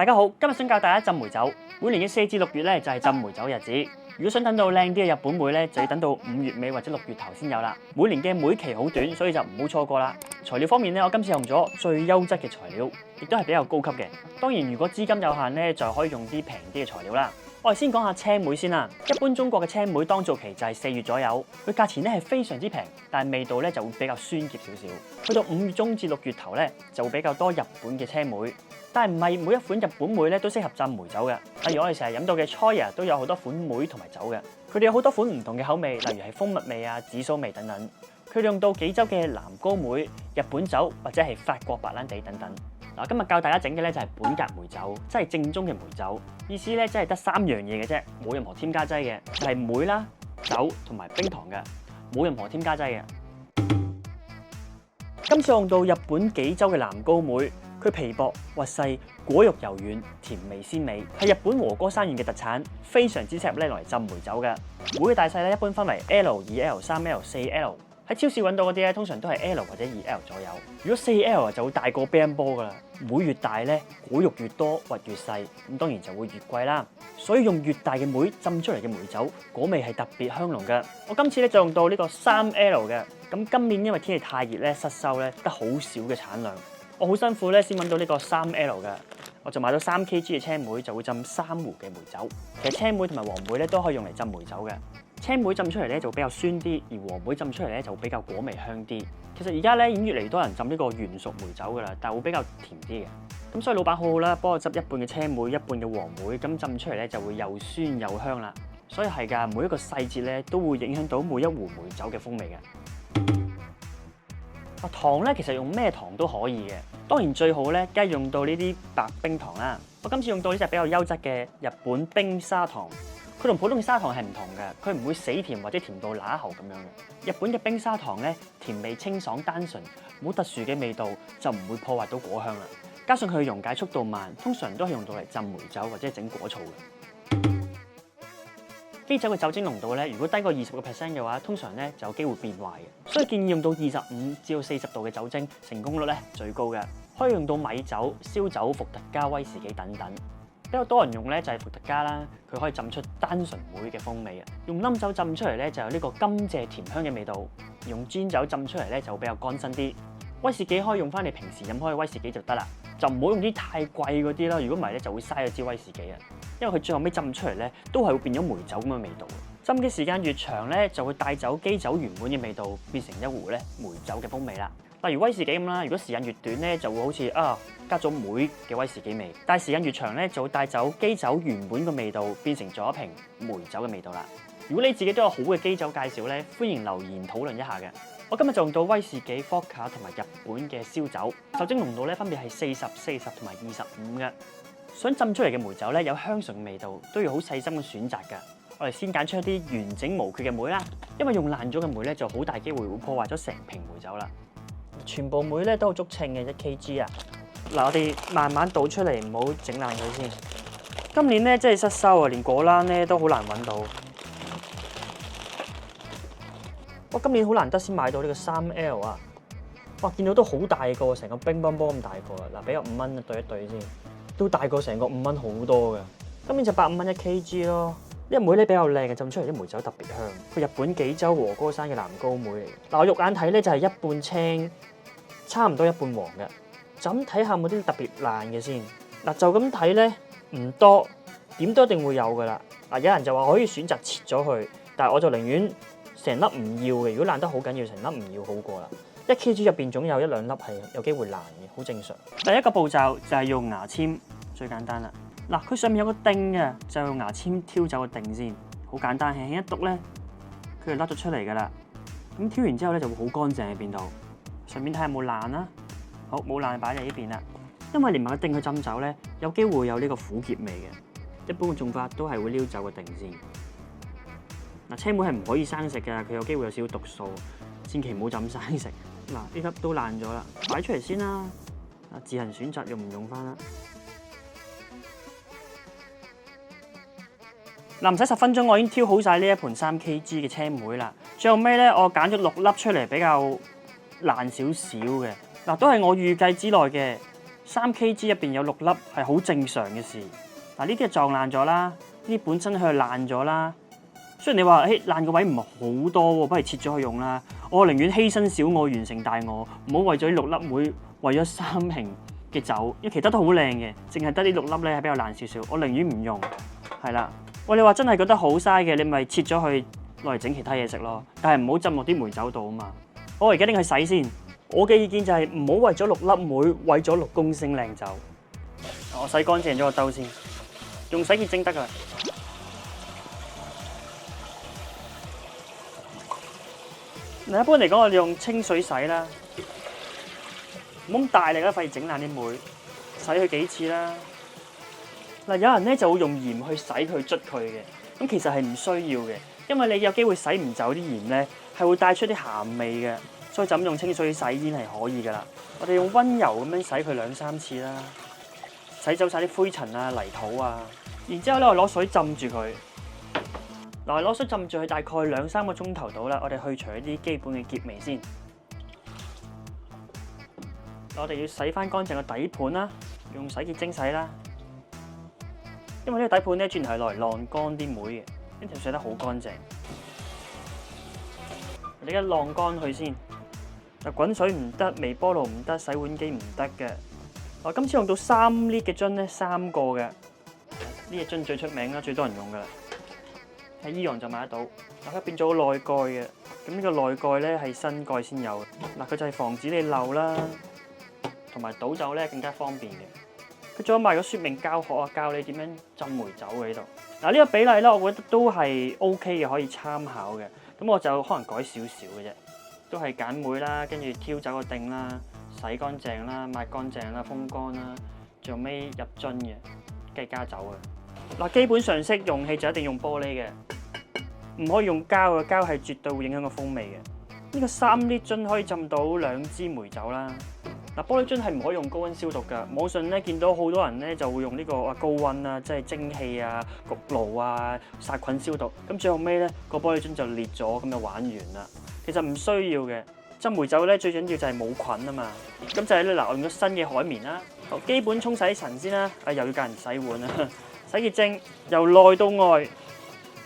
大家好，今日想教大家浸梅酒。每年嘅4至6月咧就係浸梅酒日子。如果想等到靚啲嘅日本梅咧，就要等到5月尾或者6月頭先有啦。每年嘅梅期好短，所以就唔好錯過啦。材料方面咧，我今次用咗最優質嘅材料，亦都係比較高級嘅。當然，如果資金有限咧，就可以用啲平啲嘅材料啦。我哋先講下青梅先啦。一般中國嘅青梅當造期就係4月左右，佢價錢咧係非常之平，但係味道咧就會比較酸澀少少。去到5月中至6月頭咧，就會比較多日本嘅青梅。但係唔係每一款日本梅咧都適合浸梅酒嘅。例如我哋成日飲到嘅 Choya 都有好多款梅同埋酒嘅，佢哋有好多款唔同嘅口味，例如係蜂蜜味啊、紫蘇味等等。佢哋用到紀州嘅南高梅、日本酒或者係法國白蘭地等等。嗱，今日教大家整嘅咧就係本格梅酒，即係正宗嘅梅酒。意思咧即係得3樣嘢嘅啫，冇任何添加劑嘅，就係梅啦、酒同埋冰糖嘅，冇任何添加劑嘅。今次用到日本紀州嘅南高梅。佢皮薄滑細，果肉柔軟，甜味鮮美，係日本和歌山縣嘅特產，非常之適合咧攞嚟浸梅酒嘅。梅嘅大細咧一般分為 L、2L、3L、4L。喺超市揾到嗰啲咧，通常都係 L 或者2L 左右。如果 4L 就會大過乒乓波噶啦。梅越大咧，果肉越多，核越細，咁當然就會越貴啦。所以用越大嘅梅浸出嚟嘅梅酒，果味係特別香濃嘅。我今次咧就用到呢個3L 嘅。咁今年因為天氣太熱咧，失收咧得好少嘅產量。我好辛苦咧，先揾到呢個3L 嘅，我就買到3 kg 嘅青梅，就會浸3壺嘅梅酒。其實青梅同埋黃梅咧都可以用嚟浸梅酒嘅。青梅浸出嚟咧就會比較酸啲，而黃梅浸出嚟咧就會比較果味香啲。其實而家咧已經越嚟越多人浸呢個原熟梅酒噶啦，但係會比較甜啲嘅。咁所以老闆好好啦，幫我執一半嘅青梅，一半嘅黃梅，咁浸出嚟咧就會又酸又香啦。所以係㗎，每一個細節咧都會影響到每一壺梅酒嘅風味嘅。糖咧其實用咩糖都可以嘅，當然最好咧梗係用到呢啲白冰糖啦。我今次用到呢隻比較優質嘅日本冰砂糖，佢同普通嘅砂糖係唔同嘅，佢唔會死甜或者甜到乸喉咁樣嘅。日本嘅冰砂糖咧甜味清爽單純，冇特殊嘅味道，就唔會破壞到果香啦。加上佢嘅溶解速度慢，通常都係用到嚟浸梅酒或者整果醋嘅。基酒嘅酒精濃度咧，如果低過20%嘅話，通常咧就有機會變壞嘅，所以建議用到25至40度嘅酒精，成功率咧最高嘅。可以用到米酒、燒酒、伏特加、威士忌等等。比較多人用咧就係伏特加啦，佢可以浸出單純梅嘅風味啊。用冧酒浸出嚟咧就有呢個甘蔗甜香嘅味道，用氈酒浸出嚟咧就會比較乾身啲。威士忌可以用翻你平時飲開嘅威士忌就得啦，就唔好用啲太貴嗰啲啦。如果唔係咧，就會嘥咗支威士忌啊。因為佢最後尾浸出嚟咧，都係會變咗梅酒咁嘅味道。浸嘅時間越長咧，就會帶走基酒原本嘅味道，變成一壺咧梅酒嘅風味啦。例如威士忌咁啦，如果時間越短咧，就會好似加咗梅嘅威士忌味；但係時間越長咧，就會帶走基酒原本嘅味道，變成咗一瓶梅酒嘅味道啦。如果你自己都有好嘅基酒介紹咧，歡迎留言討論一下嘅。我今日就用到威士忌、Vodka 同埋日本嘅燒酒，酒精濃度咧分別係40、40同埋25嘅。想浸出嚟嘅梅酒咧有香醇嘅味道，都要好細心嘅選擇㗎。我哋先揀出一啲完整無缺嘅梅啦，因為用爛咗嘅梅咧就好大機會會破壞咗成瓶梅酒啦。全部梅咧都好足稱嘅1 kg啊！嗱，我哋慢慢倒出嚟，唔好整爛佢先。今年咧真係失收啊，連果欄咧都好難揾到。我今年好難得先買到呢個3L 啊！哇，見到都好大個，成個乒乓波咁大個啊！嗱，俾個5蚊對一對先，都大過成個5蚊好多嘅。今年就85蚊1 kg 咯。呢個梅咧比較靚嘅，浸出嚟啲梅酒特別香。佢日本紀州和歌山嘅南高梅嚟。嗱，我肉眼睇咧就係一半青，差唔多一半黃嘅。就咁睇下有冇啲特別爛嘅先。嗱，就咁睇咧唔多，點都一定會有噶啦。嗱，有人就話可以選擇切咗佢，但係我就寧願成粒唔要嘅。如果爛得好緊要，成粒唔要好過啦。1 kg 入邊總有1、2粒係有機會爛嘅，好正常。第一個步驟就係用牙籤，最簡單啦。嗱，佢上面有個釘嘅，就用牙籤挑走個釘先，好簡單，輕輕一篤咧，佢就甩咗出嚟噶啦。咁挑完之後咧就會好乾淨喺邊度。上面睇下有冇爛啦，好，冇爛擺喺呢邊啦。因為連埋個釘去浸酒咧，有機會有呢個苦澀味嘅。一般嘅做法都係會撩走個釘先。嗱，青梅係唔可以生食㗎，佢有機會有少少毒素，千祈唔好就咁生食。嗱，呢粒都爛咗啦，擺出嚟先啦。自行選擇用唔用翻啦。嗱，唔使10分鐘，我已經挑好晒呢一盤3 kg 嘅青梅啦。最後尾咧，我揀咗6粒出嚟，比較爛少少嘅。嗱，都係我預計之內嘅。3kg 入邊有6粒係好正常嘅事。嗱，呢啲係撞爛咗啦，呢啲本身佢係爛咗啦。雖然你話爛個位唔係好多喎，不如切咗佢用啦。我寧願犧牲小我完成大我，唔好為咗呢6粒妹，為咗3瓶嘅酒，因為其他都好靚嘅，淨係得呢6粒咧係比較爛少少。我寧願唔用，係啦。喂，你話真係覺得好嘥嘅，你咪切咗佢攞嚟整其他嘢食咯。但係唔好浸落啲梅酒度啊嘛。我而家拎去洗先。我嘅意見就係唔好為咗6粒妹，為咗6公升靚酒。我洗乾淨咗個兜先，用洗潔精得㗎啦。嗱，一般嚟講，我哋用清水洗啦，唔好咁大力啦，費事整爛啲梅。洗佢幾次啦。嗱，有人咧就會用鹽去洗佢、捽佢嘅，咁其實係唔需要嘅，因為你有機會洗唔走啲鹽咧，係會帶出啲鹹味嘅。所以就咁用清水洗先係可以㗎啦。我哋用溫柔咁樣洗佢2-3次啦，洗走晒啲灰塵啊、泥土啊。然之後咧，我攞水浸住佢。嗱，攞水浸住佢大概2-3個鐘頭到啦。我哋去除一啲基本嘅結味先。我哋要洗翻乾淨個底盤啦，用洗潔精洗啦。因為呢個底盤咧，轉頭係攞嚟晾乾啲梅嘅，呢條洗得好乾淨。我哋而家晾乾佢先。嗱，滾水唔得，微波爐唔得，洗碗機唔得嘅。我今次用到3litre嘅樽咧，3個嘅。呢隻樽最出名啦，最多人用噶啦。喺伊朗就買得到。嗱，佢變咗內蓋嘅。咁呢個內蓋咧係新蓋先有嘅。嗱，佢就係防止你漏啦，同埋倒酒咧更加方便嘅。佢仲有埋個說明教學啊，教你點樣浸梅酒嘅呢度。嗱，呢個比例咧，我覺得都係 OK 嘅，可以參考嘅。咁我就可能改少少嘅啫。都係揀梅啦，跟住挑走個頂啦，洗乾淨啦，抹乾淨啦，風乾啦，最後尾入樽嘅，跟住加酒嘅。嗱，基本常識用器就一定用玻璃嘅，唔可以用膠嘅，膠係絕對會影響個風味嘅。呢個3litre樽可以浸到2支梅酒啦。嗱，玻璃樽係唔可以用高溫消毒㗎。網上咧見到好多人咧就會用呢個高溫啊，即係蒸汽啊、焗爐啊殺菌消毒。咁最後尾咧個玻璃樽就裂咗，咁就玩完啦。其實唔需要嘅，浸梅酒咧最緊要就係冇菌啊嘛。咁就係咧嗱，我用咗新嘅海綿啦，好基本沖洗塵先啦。又要教人洗碗啊，洗潔精由內到外，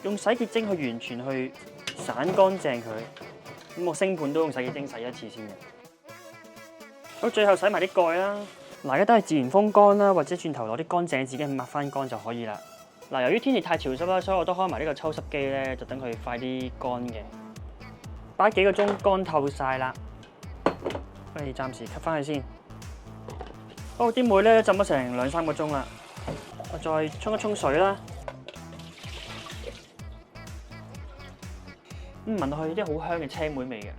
用洗潔精去完全去散乾淨佢。咁我星盤都用洗潔精洗一次先嘅。好，最後洗埋啲蓋啦。嗱，而家都係自然風乾啦，或者轉頭攞啲乾淨嘅紙巾抹翻乾就可以啦。嗱，由於天氣太潮濕啦，所以我都開埋呢個抽濕機咧，就等佢快啲乾嘅。擺幾個鐘乾透晒啦，我哋暫時吸翻佢先。好，啲梅咧浸咗成2-3個鐘啦，我再沖一沖水啦。聞落去啲好香嘅青梅味嘅。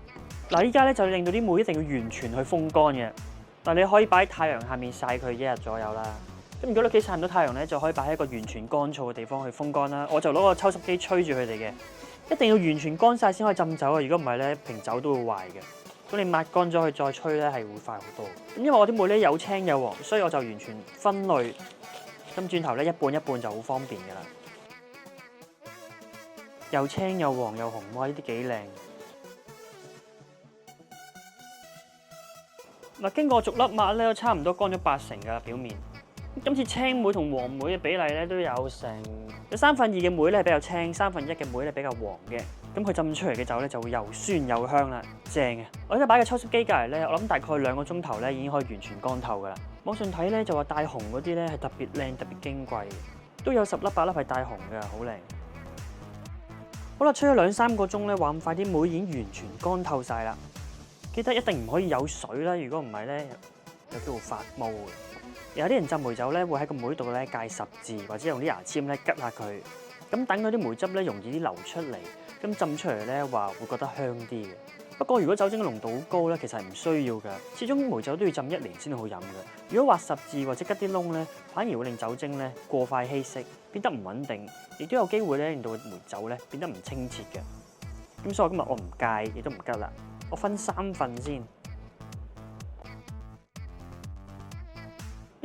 嗱，依家咧就令到啲梅一定要完全去風乾嘅。但你可以擺喺太陽下面曬佢1日左右啦。咁如果你屋企曬唔到太陽咧，就可以擺喺一個完全乾燥嘅地方去風乾啦。我就攞個抽濕機吹住佢哋嘅。一定要完全乾晒先可以浸酒啊！如果唔係咧，瓶酒都會壞嘅。咁你抹乾咗佢再吹咧，係會快好多。咁因為我啲梅咧有青有黃，所以我就完全分類。咁轉頭咧一半一半就好方便噶啦。又青又黃又紅，哇！呢啲幾靚。嗱，經過逐粒抹咧，都差唔多乾咗80%噶啦表面。今次青梅同黃梅嘅比例咧都有3分2嘅梅咧係比較青，1/3嘅梅咧比較黃嘅。咁佢浸出嚟嘅酒咧就會又酸又香啦，正嘅。我而家擺個抽濕機隔離咧，我諗大概2個鐘頭咧已經可以完全乾透噶啦。網上睇咧就話大紅嗰啲咧係特別靚、特別矜貴，都有10粒8粒係大紅嘅，好靚。好啦，吹咗2-3個鐘咧，話咁快啲梅已經完全乾透晒啦。記得一定唔可以有水啦，如果唔係咧有機會發毛嘅。有啲人浸梅酒咧，會喺個梅度咧界10字，或者用啲牙籤咧拮下佢，咁等嗰啲梅汁咧容易啲流出嚟，咁浸出嚟咧話會覺得香啲嘅。不過如果酒精嘅濃度好高咧，其實係唔需要㗎，始終梅酒都要浸1年先好飲嘅。如果畫10字或者拮啲窿咧，反而會令酒精咧過快稀釋，變得唔穩定，亦都有機會咧令到梅酒咧變得唔清澈嘅。咁所以今日我唔戒，亦都唔拮啦，我分3份先。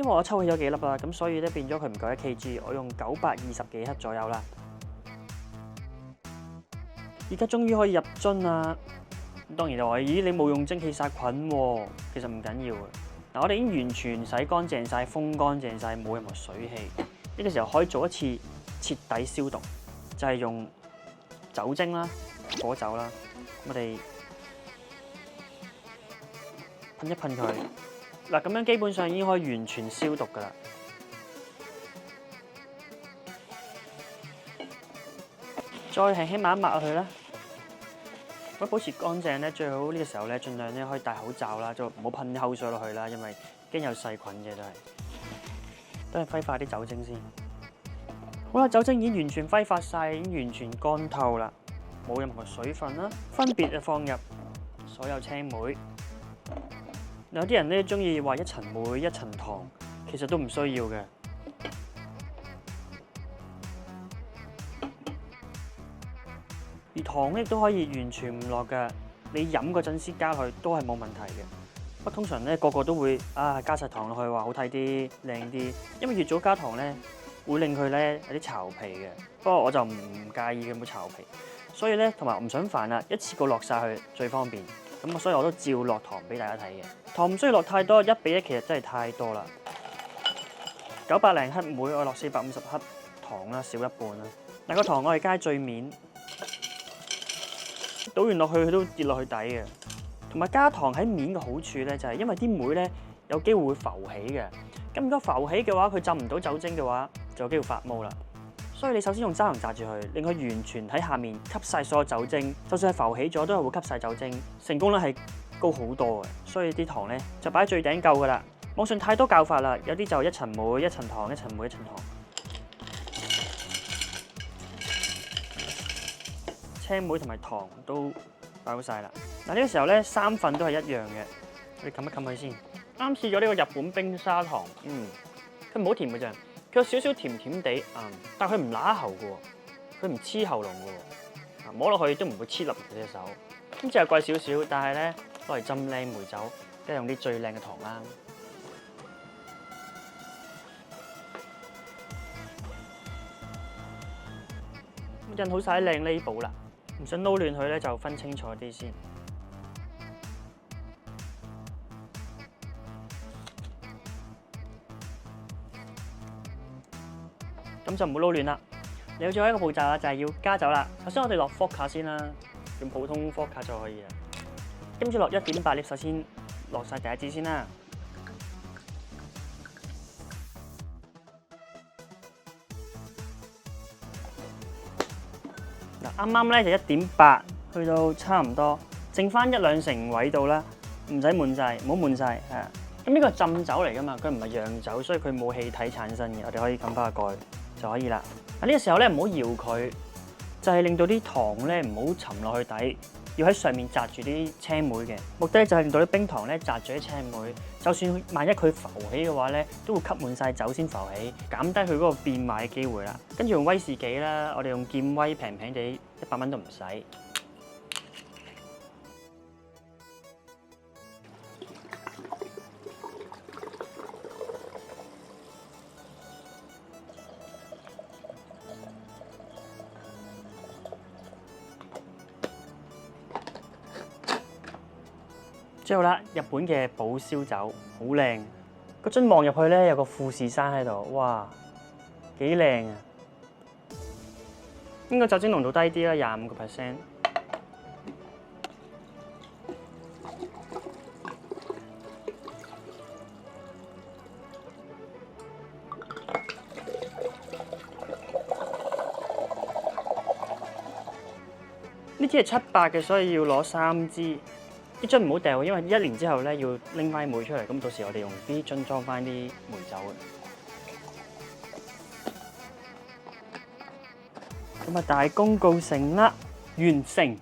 因為我抽起咗幾粒啦，咁所以咧變咗佢唔夠1kg，我用920幾克左右啦。而家終於可以入樽啦。當然就話：咦，你冇用蒸汽殺菌喎，其實唔緊要嘅。嗱，我哋已經完全洗乾淨晒、風乾淨晒，冇任何水氣。呢個時候可以做一次徹底消毒，就係用酒精啦、果酒啦，我哋噴一噴佢。嗱，咁樣基本上已經可以完全消毒㗎啦。再輕輕抹一抹佢啦。為保持乾淨咧，最好呢個時候咧，盡量咧可以戴口罩啦，就唔好噴啲口水落去啦，因為驚有細菌嘅都係揮發啲酒精先。好啦，酒精已經完全揮發晒，已經完全乾透啦，冇任何水分啦。分別就放入所有青梅。有啲人咧中意話一層梅一層糖，其實都唔需要嘅。而糖咧都可以完全唔落㗎，你飲嗰陣先加落去都係冇問題嘅。不過通常咧個個都會加晒糖落去話好睇啲靚啲，因為越早加糖咧會令佢咧有啲巢皮嘅。不過我就唔介意佢冇巢皮，所以咧同埋唔想煩啦，一次過落晒去最方便。咁所以我都照落糖俾大家睇嘅。糖唔需要落太多，1比1其實真係太多啦。900零克梅，我落450克糖啦，少一半啦。嗱，個糖我係加最面。倒完落去佢都跌落去底嘅，同埋加糖喺面嘅好處咧，就係因為啲梅咧有機會會浮起嘅。咁如果浮起嘅話，佢浸唔到酒精嘅話，就有機會發毛啦。所以你首先用砂糖擲住佢，令佢完全喺下面吸晒所有酒精，就算係浮起咗，都係會吸晒酒精，成功率係高好多嘅。所以啲糖咧就擺喺最頂夠噶啦。網上太多教法啦，有啲就一層梅一層糖，一層梅一層糖。青梅同埋糖都擺好晒啦。嗱，呢個時候咧3份都係一樣嘅，我哋冚一冚佢先。啱試咗呢個日本冰砂糖，佢唔好甜嘅啫，佢有少少甜甜地，但係佢唔乸喉嘅喎，佢唔黐喉嚨嘅喎，摸落去都唔會黐立隻手。咁只係貴少少，但係咧攞嚟浸靚梅酒，梗係用啲最靚嘅糖啦。印好晒靚 label 啦。唔想撈亂佢咧，就分清楚啲先。咁就唔好撈亂啦。你有最後一個步驟啦，就係要加酒啦。首先我哋落伏卡先啦，用普通伏卡就可以啦。跟住落1.8粒，首先落晒第一支先啦。啱啱咧就1.8，去到差唔多，剩翻1-2成位度啦，唔使滿晒，唔好滿晒，係啊。咁呢個係浸酒嚟噶嘛，佢唔係釀酒，所以佢冇氣體產生嘅，我哋可以冚翻個蓋就可以啦。呢個時候咧唔好搖佢，就係令到啲糖咧唔好沉落去底，要喺上面擲住啲青梅嘅。目的就係令到啲冰糖咧擲住啲青梅，就算萬一佢浮起嘅話咧，都會吸滿晒酒先浮起，減低佢嗰個變壞嘅機會啦。跟住用威士忌啦，我哋用劍威平平地，100蚊都唔使。之後啦，日本嘅保燒酒好靚，個樽望入去咧有個富士山喺度，哇，幾靚啊！應該酒精濃度低啲啦，25%。呢支係700嘅，所以要攞3支。啲樽唔好掉，因為1年之後咧要拎翻梅出嚟，咁到時我哋用啲樽裝翻啲梅酒嘅。咁啊，大功告成啦，完成。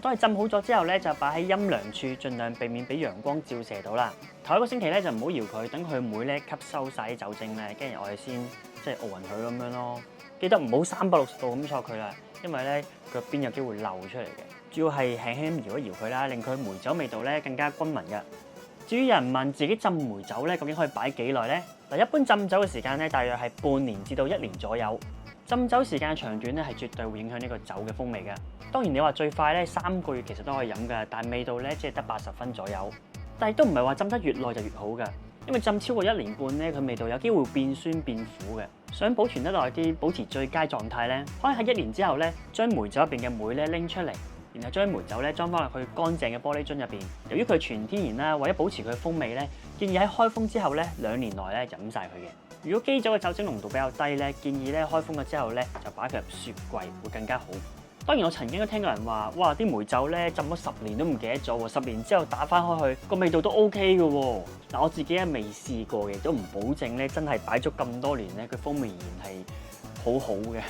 當係浸好咗之後咧，就擺喺陰涼處，盡量避免俾陽光照射到啦。頭一個星期咧就唔好搖佢，等佢梅咧吸收晒啲酒精咧，跟住我哋先即係熬勻佢咁樣咯。記得唔好360度咁挫佢啦，因為咧腳邊有機會漏出嚟嘅。主要係輕輕搖一搖佢啦，令佢梅酒味道咧更加均勻嘅。至於有人問自己浸梅酒咧，究竟可以擺幾耐呢？嗱，一般浸酒嘅時間咧，大約係半年至到1年左右。浸酒時間長短咧，係絕對會影響呢個酒嘅風味嘅。當然你話最快咧3個月其實都可以飲㗎，但係味道咧只係得80分左右。但係都唔係話浸得越耐就越好㗎，因為浸超過1年半咧，佢味道有機會變酸變苦嘅。想保存得耐啲，保持最佳狀態咧，可以喺1年之後咧，將梅酒入邊嘅梅咧拎出嚟，然後將梅酒咧裝翻落去乾淨嘅玻璃樽入邊。由於佢全天然啦，為咗保持佢嘅風味咧，建議喺開封之後咧2年內咧飲晒佢嘅。如果基酒嘅酒精濃度比較低咧，建議咧開封咗之後咧就擺佢入雪櫃會更加好。當然我曾經都聽過人話，哇啲梅酒咧浸咗10年都唔記得咗喎，10年之後打翻開去個味道都 OK 嘅喎。嗱我自己係未試過嘅，都唔保證咧真係擺咗咁多年咧，佢風味仍然係好好嘅。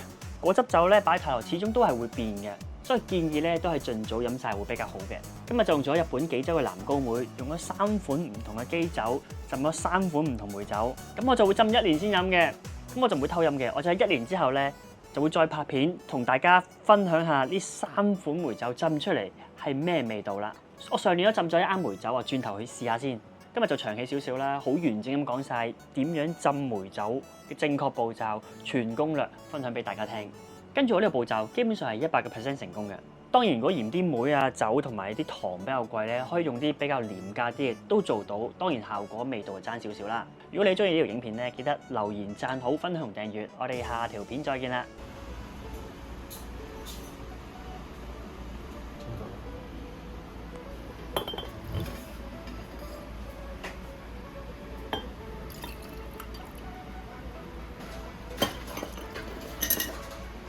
果汁酒咧擺太耐始終都係會變嘅，所以建議咧都係盡早飲晒會比較好嘅。今日就用咗日本紀州嘅藍高梅，用咗3款唔同嘅基酒，浸咗3款唔同梅酒。咁我就會浸1年先飲嘅，咁我就唔會偷飲嘅。我就喺1年之後咧就會再拍片同大家分享下呢3款梅酒浸出嚟係咩味道啦。我上年都浸咗一啱梅酒啊，轉頭去試下先。今日就長氣少少啦，好完整咁講晒點樣浸梅酒嘅正確步驟、全攻略分享俾大家聽。跟住我呢個步驟基本上係100% 成功嘅。當然如果嫌啲梅啊、酒同埋啲糖比較貴咧，可以用啲比較廉價啲嘅都做到。當然效果味道就爭少少啦。如果你中意呢條影片咧，記得留言、讚好、分享同訂閱。我哋下條片再見啦！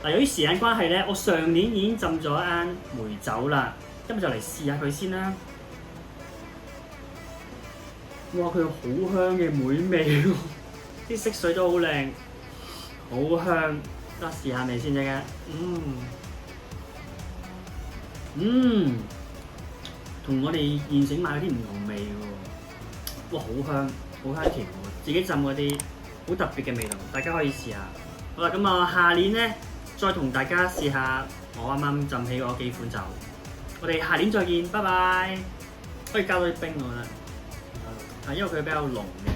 嗱，由於時間關係咧，我上年已經浸咗一罌梅酒啦，今日就嚟試下佢先啦。哇！佢有好香嘅梅味喎，啲色水都好靚，好香。得試下味先啫嘅。同我哋現成買嗰啲唔同味喎。哇！好香，好香甜喎，自己浸嗰啲好特別嘅味道，大家可以試下。好啦，咁啊，下年咧〜再同大家試下我啱啱浸起嗰幾款酒，我哋下年再見，拜拜。可以加多啲冰我覺得，因為佢比較濃嘅。